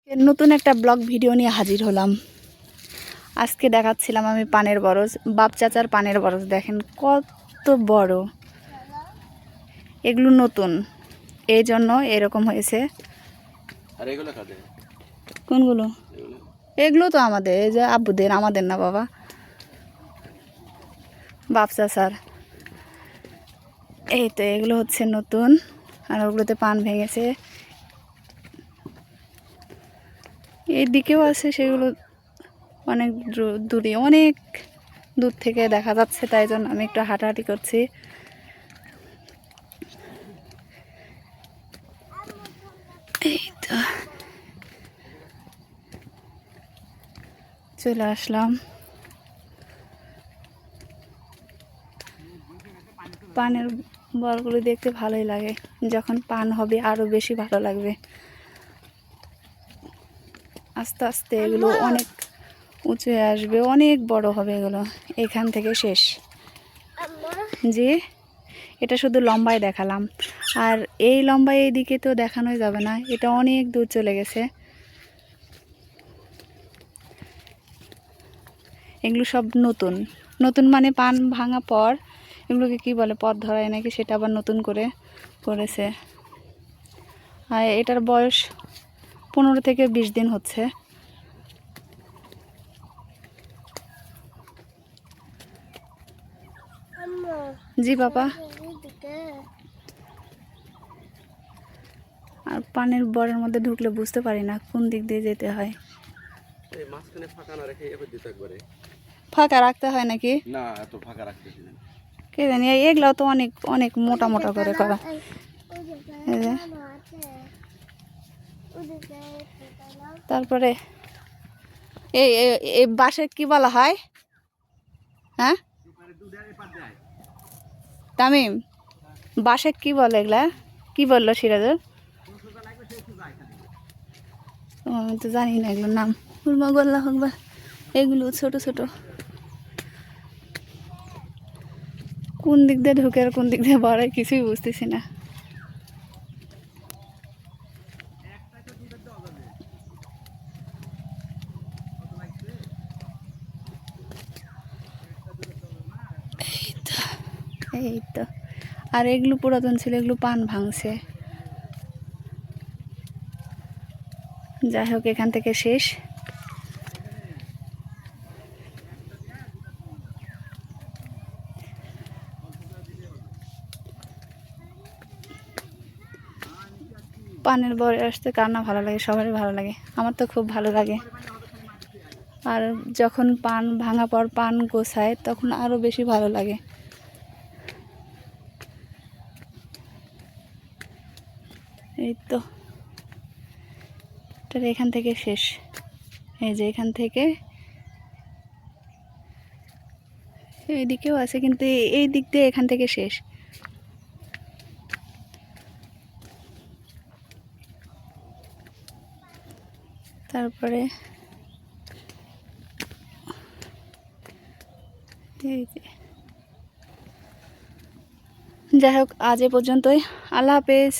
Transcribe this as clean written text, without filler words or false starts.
নতুন একটা blog video নিয়ে হাজির হলাম। আজকে দেখাচ্ছিলাম আমি পানের বরজ, বাপ চাচার পানের বরজ। দেখেন কত বড়, এগুলো নতুন, এই জন্য এরকম হয়েছে। কোনগুলো? এগুলো তো আমাদের, এই যে আব্বুদের, আমাদের না বাবা, বাপ চাচার। এই তো এগুলো হচ্ছে নতুন, আর ওগুলোতে পান ভেঙেছে। এই দিকেও আছে, সেগুলো অনেক দূরে, অনেক দূর থেকে দেখা যাচ্ছে, তাই জন্য আমি একটু হাঁটাহাঁটি করছি। এই তো চলে আসলাম। পানের বলগুলো দেখতে ভালোই লাগে, যখন পান হবে আরও বেশি ভালো লাগবে। আস্তে আস্তে এগুলো অনেক উঁচু হয়ে আসবে, অনেক বড় হবে এগুলো। এখান থেকে শেষ। যে এটা শুধু লম্বায় দেখালাম, আর এই লম্বায় এই দিকে তো দেখানোই যাবে না, এটা অনেক দূর চলে গেছে। এগুলো সব নতুন নতুন, মানে পান ভাঙা পর এগুলোকে কি বলে, পথ ধরায় নাকি, সেটা আবার নতুন করে করেছে। আর এটার বয়স 15 থেকে 20 দিন হচ্ছে। জি বাবা। আর পানের বরের মধ্যে ঢুকলে বুঝতে পারি না কোন দিক দিয়ে যেতে হয়। ফাঁকা রাখতে হয় নাকি? না, এত ফাঁকা রাখতে হয়। কে জানি, এগুলাও তো অনেক অনেক মোটা মোটা করে করা। তারপরে এই বাঁশের কি বলা হয়? হ্যাঁ তামিম, বাঁশে কি বলে এগুলা? কি বললো সিরাজুল? আমি তো জানি না এগুলোর নাম। আল্লাহু আকবার। এগুলো ছোট ছোট, কোন দিক দিয়ে ঢুকে আর কোন দিক দিয়ে বাড়ায় কিছুই বুঝতেছি না। এই তো, আর এগুলো পুরাতন ছিল, এগুলো পান ভাঙছে। যাই হোক, এখান থেকে শেষ। পানের বরে আসতে কার না ভালো লাগে, সবারই ভালো লাগে, আমার তো খুব ভালো লাগে। আর যখন পান ভাঙা পর পান গোছায় তখন আরও বেশি ভালো লাগে। এই তো এটা এখান থেকে শেষ। এই যে এখান থেকে এইদিকেও আছে, কিন্তু এই দিক দিয়ে এখান থেকে শেষ। তারপরে এই যে, যাই হোক আজ এ পর্যন্তই। আল্লাহ হাফেজ।